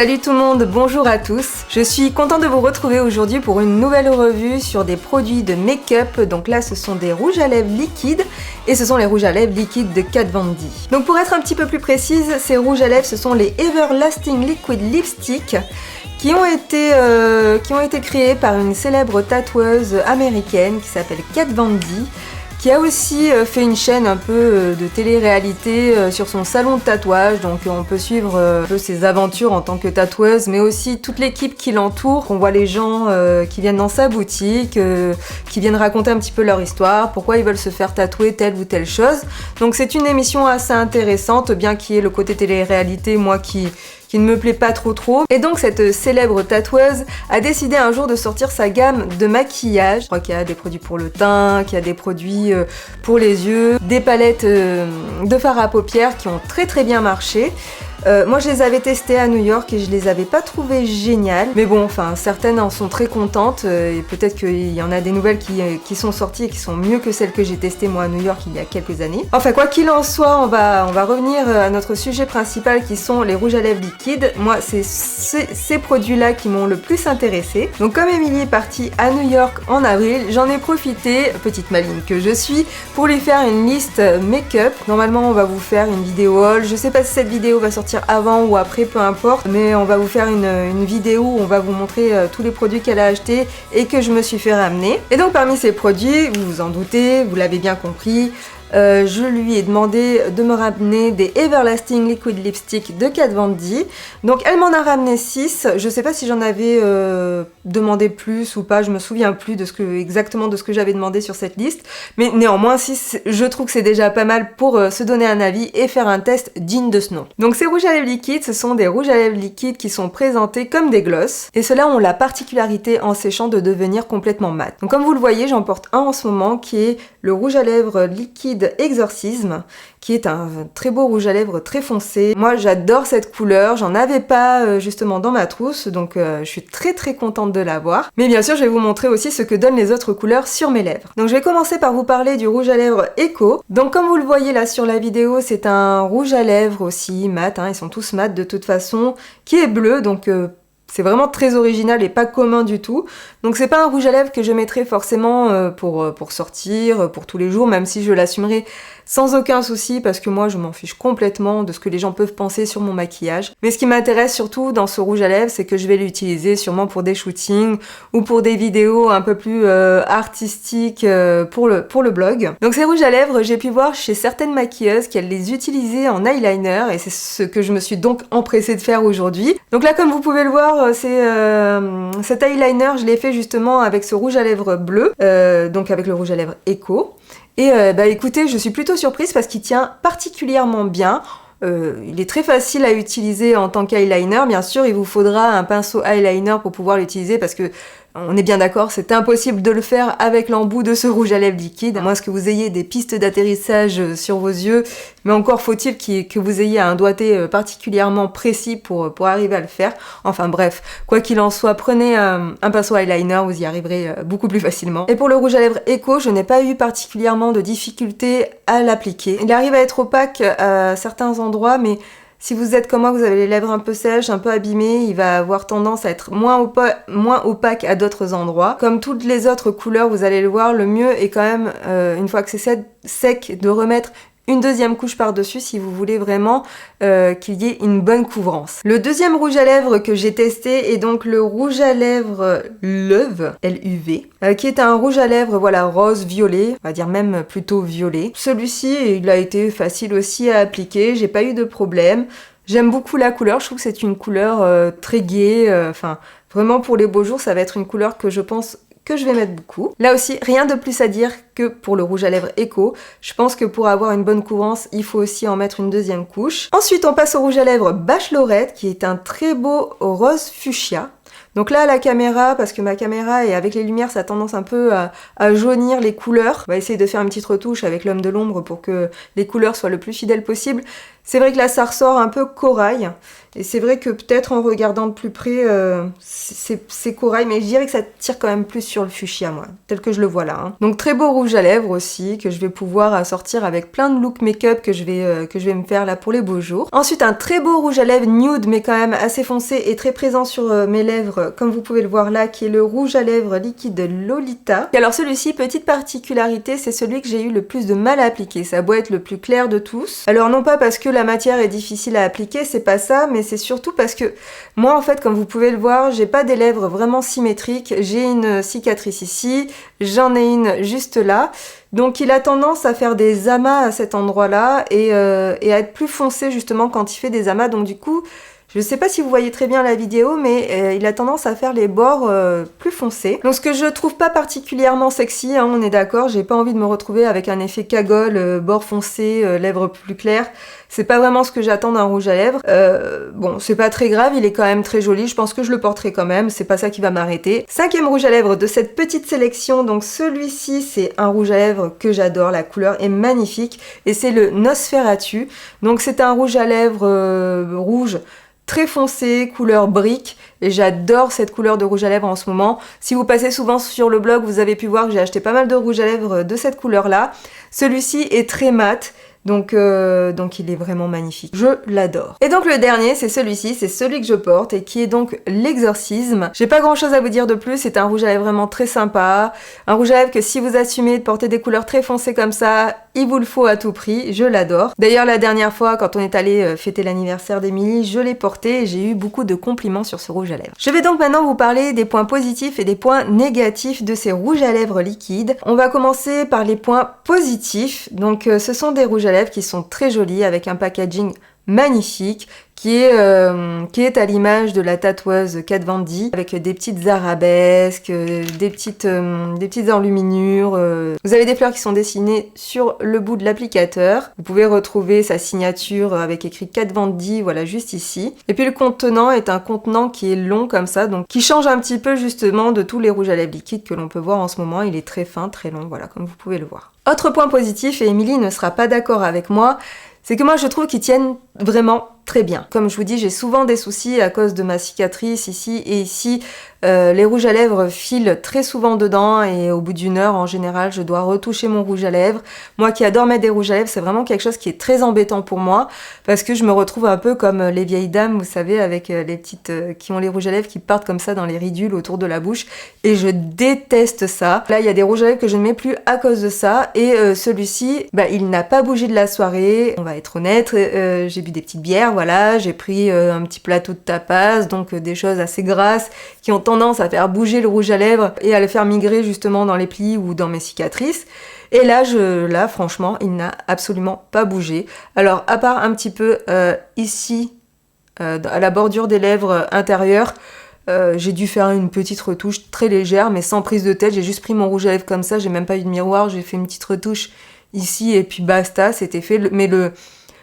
Salut tout le monde, bonjour à tous. Je suis contente de vous retrouver aujourd'hui pour une nouvelle revue sur des produits de make-up. Donc là, ce sont des rouges à lèvres liquides et ce sont les rouges à lèvres liquides de Kat Von D. Donc pour être un petit peu plus précise, ces rouges à lèvres, ce sont les Everlasting Liquid Lipstick qui ont été créés par une célèbre tatoueuse américaine qui s'appelle Kat Von D, qui a aussi fait une chaîne un peu de télé-réalité sur son salon de tatouage, donc on peut suivre un peu ses aventures en tant que tatoueuse, mais aussi toute l'équipe qui l'entoure. On voit les gens qui viennent dans sa boutique, qui viennent raconter un petit peu leur histoire, pourquoi ils veulent se faire tatouer telle ou telle chose. Donc c'est une émission assez intéressante, bien qu'il y ait le côté télé-réalité, moi qui ne me plaît pas trop. Et donc cette célèbre tatoueuse a décidé un jour de sortir sa gamme de maquillage. Je crois qu'il y a des produits pour le teint, qu'il y a des produits pour les yeux, des palettes de fard à paupières qui ont très bien marché. Moi je les avais testées à New York et je les avais pas trouvées géniales, mais bon, enfin certaines en sont très contentes et peut-être qu'il y en a des nouvelles qui sont sorties et qui sont mieux que celles que j'ai testées moi à New York il y a quelques années. Enfin quoi qu'il en soit, on va revenir à notre sujet principal qui sont les rouges à lèvres liquides. Moi c'est ces produits-là qui m'ont le plus intéressée. Donc comme Émilie est partie à New York en avril, j'en ai profité, petite maligne que je suis, pour lui faire une liste make-up. Normalement on va vous faire une vidéo haul, je sais pas si cette vidéo va sortir avant ou après, peu importe, mais on va vous faire une vidéo où on va vous montrer tous les produits qu'elle a achetés et que je me suis fait ramener. Et donc parmi ces produits, vous vous en doutez, vous l'avez bien compris, je lui ai demandé de me ramener des Everlasting Liquid Lipstick de Kat Von D. Donc elle m'en a ramené 6. Je sais pas si j'en avais demandé plus ou pas, je me souviens plus exactement de ce que j'avais demandé sur cette liste. Mais néanmoins 6, je trouve que c'est déjà pas mal pour se donner un avis et faire un test digne de ce nom. Donc ces rouges à lèvres liquides, ce sont des rouges à lèvres liquides qui sont présentés comme des glosses. Et ceux-là ont la particularité en séchant de devenir complètement mat. Donc comme vous le voyez, j'en porte un en ce moment qui est le rouge à lèvres liquide Exorcisme, qui est un très beau rouge à lèvres très foncé. Moi j'adore cette couleur, j'en avais pas justement dans ma trousse, donc je suis très contente de l'avoir. Mais bien sûr je vais vous montrer aussi ce que donnent les autres couleurs sur mes lèvres. Donc je vais commencer par vous parler du rouge à lèvres Echo. Donc comme vous le voyez là sur la vidéo, c'est un rouge à lèvres aussi mat, hein, ils sont tous mat de toute façon, qui est bleu, donc c'est vraiment très original et pas commun du tout. Donc c'est pas un rouge à lèvres que je mettrais forcément pour sortir, pour tous les jours, même si je l'assumerai sans aucun souci parce que moi je m'en fiche complètement de ce que les gens peuvent penser sur mon maquillage. Mais ce qui m'intéresse surtout dans ce rouge à lèvres, c'est que je vais l'utiliser sûrement pour des shootings ou pour des vidéos un peu plus artistiques pour le blog. Donc ces rouges à lèvres, j'ai pu voir chez certaines maquilleuses qu'elles les utilisaient en eyeliner et c'est ce que je me suis donc empressée de faire aujourd'hui. Donc là comme vous pouvez le voir, cet eyeliner je l'ai fait justement avec ce rouge à lèvres bleu, donc avec le rouge à lèvres Echo. Et écoutez, je suis plutôt surprise parce qu'il tient particulièrement bien. Il est très facile à utiliser en tant qu'eyeliner. Bien sûr, il vous faudra un pinceau eyeliner pour pouvoir l'utiliser parce que on est bien d'accord, c'est impossible de le faire avec l'embout de ce rouge à lèvres liquide, à moins que vous ayez des pistes d'atterrissage sur vos yeux, mais encore faut-il que vous ayez un doigté particulièrement précis pour arriver à le faire. Enfin bref, quoi qu'il en soit, prenez un pinceau eyeliner, vous y arriverez beaucoup plus facilement. Et pour le rouge à lèvres Echo, je n'ai pas eu particulièrement de difficulté à l'appliquer. Il arrive à être opaque à certains endroits, mais si vous êtes comme moi, vous avez les lèvres un peu sèches, un peu abîmées, il va avoir tendance à être moins opaque à d'autres endroits. Comme toutes les autres couleurs, vous allez le voir, le mieux est quand même, une fois que c'est sec, de remettre une deuxième couche par-dessus si vous voulez vraiment qu'il y ait une bonne couvrance. Le deuxième rouge à lèvres que j'ai testé est donc le rouge à lèvres Leuve, L-U-V, qui est un rouge à lèvres voilà, rose-violet, on va dire même plutôt violet. Celui-ci, il a été facile aussi à appliquer, j'ai pas eu de problème. J'aime beaucoup la couleur, je trouve que c'est une couleur très gaie, enfin vraiment pour les beaux jours, ça va être une couleur que je pense que je vais mettre beaucoup. Là aussi, rien de plus à dire que pour le rouge à lèvres Echo. Je pense que pour avoir une bonne couvrance, il faut aussi en mettre une deuxième couche. Ensuite, on passe au rouge à lèvres Bachelorette, qui est un très beau rose fuchsia. Donc là, à la caméra, parce que ma caméra et avec les lumières, ça a tendance un peu à jaunir les couleurs. On va essayer de faire une petite retouche avec l'homme de l'ombre pour que les couleurs soient le plus fidèles possible. C'est vrai que là, ça ressort un peu corail. Et c'est vrai que peut-être en regardant de plus près, c'est corail, mais je dirais que ça tire quand même plus sur le fuchsia, moi, tel que je le vois là. Hein. Donc très beau rouge à lèvres aussi, que je vais pouvoir assortir avec plein de looks make-up que je vais me faire là pour les beaux jours. Ensuite, un très beau rouge à lèvres nude, mais quand même assez foncé et très présent sur mes lèvres, comme vous pouvez le voir là, qui est le rouge à lèvres liquide de Lolita. Et alors celui-ci, petite particularité, c'est celui que j'ai eu le plus de mal à appliquer. Ça doit être le plus clair de tous. Alors non pas parce que la matière est difficile à appliquer, c'est pas ça, mais c'est surtout parce que moi en fait, comme vous pouvez le voir, j'ai pas des lèvres vraiment symétriques, j'ai une cicatrice ici, j'en ai une juste là, donc il a tendance à faire des amas à cet endroit-là et à être plus foncé justement quand il fait des amas, donc du coup, je ne sais pas si vous voyez très bien la vidéo, mais il a tendance à faire les bords plus foncés. Donc ce que je trouve pas particulièrement sexy, hein, on est d'accord, j'ai pas envie de me retrouver avec un effet cagole, bord foncé, lèvres plus claires. C'est pas vraiment ce que j'attends d'un rouge à lèvres. Bon, c'est pas très grave, il est quand même très joli, je pense que je le porterai quand même, c'est pas ça qui va m'arrêter. 5e rouge à lèvres de cette petite sélection, donc celui-ci c'est un rouge à lèvres que j'adore, la couleur est magnifique, et c'est le Nosferatu. Donc c'est un rouge à lèvres rouge, très foncé, couleur brique, et j'adore cette couleur de rouge à lèvres en ce moment. Si vous passez souvent sur le blog, vous avez pu voir que j'ai acheté pas mal de rouge à lèvres de cette couleur-là. Celui-ci est très mat, donc il est vraiment magnifique. Je l'adore. Et donc le dernier, c'est celui-ci, c'est celui que je porte et qui est donc l'Exorcisme. J'ai pas grand chose à vous dire de plus, c'est un rouge à lèvres vraiment très sympa. Un rouge à lèvres que si vous assumez de porter des couleurs très foncées comme ça, il vous le faut à tout prix, je l'adore. D'ailleurs la dernière fois, quand on est allé fêter l'anniversaire d'Emilie, je l'ai porté et j'ai eu beaucoup de compliments sur ce rouge à lèvres. Je vais donc maintenant vous parler des points positifs et des points négatifs de ces rouges à lèvres liquides. On va commencer par les points positifs. Donc ce sont des rouges à lèvres qui sont très jolis avec un packaging magnifique qui est à l'image de la tatoueuse Kat Von D avec des petites arabesques, des petites enluminures. Vous avez des fleurs qui sont dessinées sur le bout de l'applicateur. Vous pouvez retrouver sa signature avec écrit Kat Von D, voilà, juste ici. Et puis le contenant est un contenant qui est long comme ça, donc qui change un petit peu justement de tous les rouges à lèvres liquides que l'on peut voir en ce moment. Il est très fin, très long, voilà, comme vous pouvez le voir. Autre point positif, et Émilie ne sera pas d'accord avec moi, c'est que moi je trouve qu'ils tiennent vraiment très bien. Comme je vous dis, j'ai souvent des soucis à cause de ma cicatrice ici et ici. Les rouges à lèvres filent très souvent dedans et au bout d'une heure, en général, je dois retoucher mon rouge à lèvres. Moi qui adore mettre des rouges à lèvres, c'est vraiment quelque chose qui est très embêtant pour moi parce que je me retrouve un peu comme les vieilles dames, vous savez, avec les petites qui ont les rouges à lèvres qui partent comme ça dans les ridules autour de la bouche et je déteste ça. Là, il y a des rouges à lèvres que je ne mets plus à cause de ça et celui-ci, il n'a pas bougé de la soirée. On va être honnête, j'ai bu des petites bières, voilà, j'ai pris un petit plateau de tapas, donc des choses assez grasses qui ont tendance à faire bouger le rouge à lèvres et à le faire migrer justement dans les plis ou dans mes cicatrices. Et là, franchement, il n'a absolument pas bougé. Alors, à part un petit peu ici, à la bordure des lèvres intérieures, j'ai dû faire une petite retouche très légère, mais sans prise de tête. J'ai juste pris mon rouge à lèvres comme ça, j'ai même pas eu de miroir, j'ai fait une petite retouche ici et puis basta, c'était fait. Mais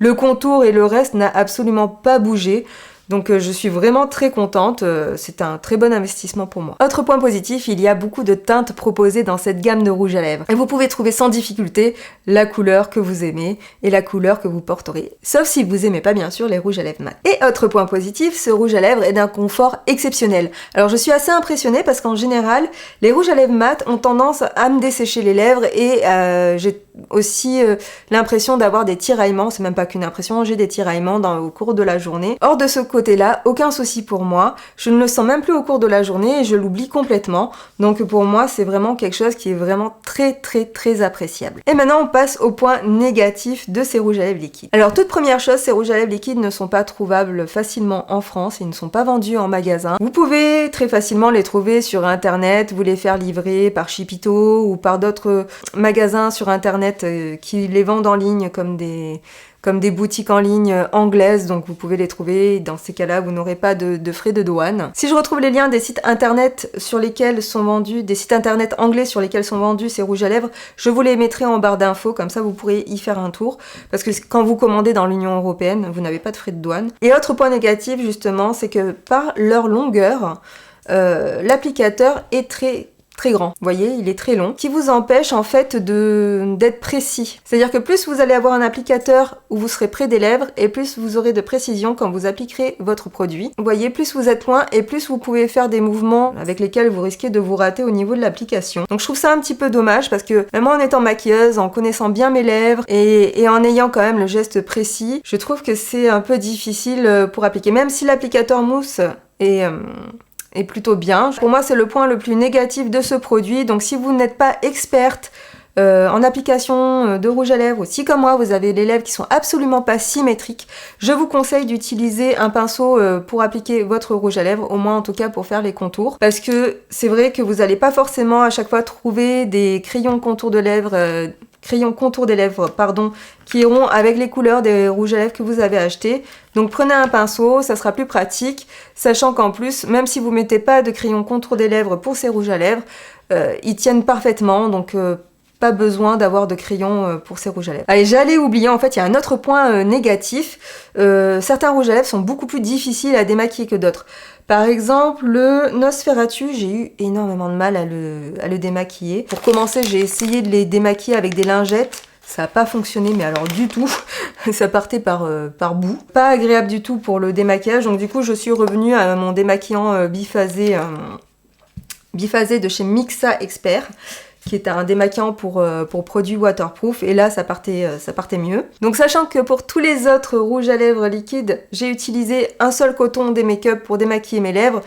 le contour et le reste n'a absolument pas bougé. Donc je suis vraiment très contente, c'est un très bon investissement pour moi. Autre point positif, il y a beaucoup de teintes proposées dans cette gamme de rouge à lèvres. Et vous pouvez trouver sans difficulté la couleur que vous aimez et la couleur que vous porterez. Sauf si vous aimez pas bien sûr les rouges à lèvres mat. Et autre point positif, ce rouge à lèvres est d'un confort exceptionnel. Alors je suis assez impressionnée parce qu'en général, les rouges à lèvres mat ont tendance à me dessécher les lèvres et j'ai aussi l'impression d'avoir des tiraillements, c'est même pas qu'une impression, j'ai des tiraillements au cours de la journée. Or de ce côté-là, aucun souci pour moi, je ne le sens même plus au cours de la journée et je l'oublie complètement, donc pour moi c'est vraiment quelque chose qui est vraiment très très très appréciable. Et maintenant on passe au point négatif de ces rouges à lèvres liquides. Alors toute première chose, ces rouges à lèvres liquides ne sont pas trouvables facilement en France, ils ne sont pas vendus en magasin. Vous pouvez très facilement les trouver sur internet, vous les faire livrer par Chipito ou par d'autres magasins sur internet qui les vendent en ligne comme des boutiques en ligne anglaises, donc vous pouvez les trouver. Dans ces cas-là, vous n'aurez pas de frais de douane. Si je retrouve les liens des sites internet sur lesquels sont vendus, des sites internet anglais sur lesquels sont vendus ces rouges à lèvres, je vous les mettrai en barre d'infos, comme ça vous pourrez y faire un tour, parce que quand vous commandez dans l'Union Européenne, vous n'avez pas de frais de douane. Et autre point négatif justement, c'est que par leur longueur, l'applicateur est très grand. Vous voyez, il est très long, qui vous empêche en fait d'être précis. C'est-à-dire que plus vous allez avoir un applicateur où vous serez près des lèvres et plus vous aurez de précision quand vous appliquerez votre produit. Vous voyez, plus vous êtes loin et plus vous pouvez faire des mouvements avec lesquels vous risquez de vous rater au niveau de l'application. Donc je trouve ça un petit peu dommage parce que même en étant maquilleuse, en connaissant bien mes lèvres et en ayant quand même le geste précis, je trouve que c'est un peu difficile pour appliquer. Même si l'applicateur mousse est plutôt bien. Pour moi, c'est le point le plus négatif de ce produit. Donc si vous n'êtes pas experte en application de rouge à lèvres, ou si comme moi vous avez les lèvres qui sont absolument pas symétriques, je vous conseille d'utiliser un pinceau pour appliquer votre rouge à lèvres, au moins en tout cas pour faire les contours, parce que c'est vrai que vous n'allez pas forcément à chaque fois trouver des crayons contour des lèvres qui iront avec les couleurs des rouges à lèvres que vous avez achetés. Donc prenez un pinceau, ça sera plus pratique, sachant qu'en plus, même si vous mettez pas de crayon contour des lèvres pour ces rouges à lèvres, ils tiennent parfaitement, donc pas besoin d'avoir de crayon pour ces rouges à lèvres. Allez, j'allais oublier, en fait, il y a un autre point négatif. Certains rouges à lèvres sont beaucoup plus difficiles à démaquiller que d'autres. Par exemple, le Nosferatu, j'ai eu énormément de mal à le démaquiller. Pour commencer, j'ai essayé de les démaquiller avec des lingettes. Ça n'a pas fonctionné, mais alors du tout. Ça partait par bout. Pas agréable du tout pour le démaquillage. Donc du coup, je suis revenue à mon démaquillant biphasé de chez Mixa Expert, qui est un démaquillant pour produits waterproof, et là ça partait mieux. Donc sachant que pour tous les autres rouges à lèvres liquides, j'ai utilisé un seul coton des make-up pour démaquiller mes lèvres.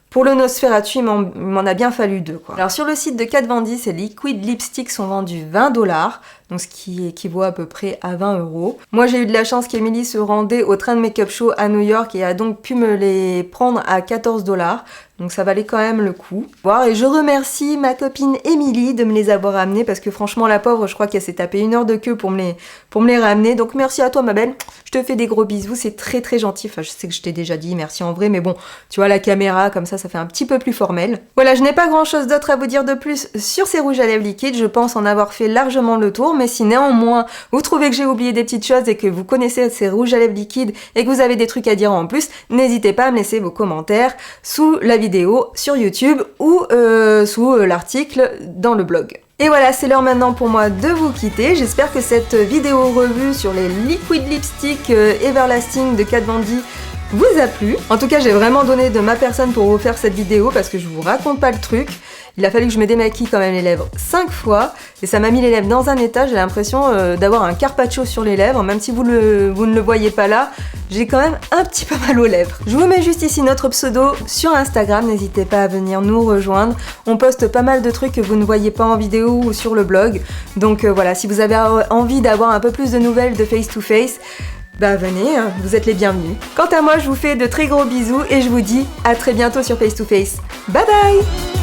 Pour le Nosferatu, il m'en a bien fallu deux, quoi. Alors sur le site de Kat Von D, ces liquid lipsticks sont vendus 20 $, donc ce qui équivaut à peu près à 20 €. Moi j'ai eu de la chance qu'Emily se rendait au train de make-up show à New York et a donc pu me les prendre à 14 $. Donc ça valait quand même le coup. Et je remercie ma copine Emily de me les avoir ramenés, parce que franchement la pauvre, je crois qu'elle s'est tapée 1 heure de queue pour me les ramener. Donc merci à toi ma belle, je te fais des gros bisous, c'est très très gentil. Enfin je sais que je t'ai déjà dit merci en vrai, mais bon, tu vois la caméra comme ça fait un petit peu plus formel. Voilà, je n'ai pas grand chose d'autre à vous dire de plus sur ces rouges à lèvres liquides, je pense en avoir fait largement le tour, mais si néanmoins vous trouvez que j'ai oublié des petites choses et que vous connaissez ces rouges à lèvres liquides et que vous avez des trucs à dire en plus, n'hésitez pas à me laisser vos commentaires sous la vidéo sur YouTube ou sous l'article dans le blog. Et voilà, c'est l'heure maintenant pour moi de vous quitter. J'espère que cette vidéo revue sur les liquid lipsticks Everlasting de Kat Von D vous a plu. En tout cas, j'ai vraiment donné de ma personne pour vous faire cette vidéo, parce que je vous raconte pas le truc. Il a fallu que je me démaquille quand même les lèvres 5 fois, et ça m'a mis les lèvres dans un état, j'ai l'impression d'avoir un carpaccio sur les lèvres, même si vous ne le voyez pas là, j'ai quand même un petit peu mal aux lèvres. Je vous mets juste ici notre pseudo sur Instagram, n'hésitez pas à venir nous rejoindre, on poste pas mal de trucs que vous ne voyez pas en vidéo ou sur le blog, donc voilà, si vous avez envie d'avoir un peu plus de nouvelles de face to face, bah venez, vous êtes les bienvenus. Quant à moi, je vous fais de très gros bisous et je vous dis à très bientôt sur Face to Face. Bye bye!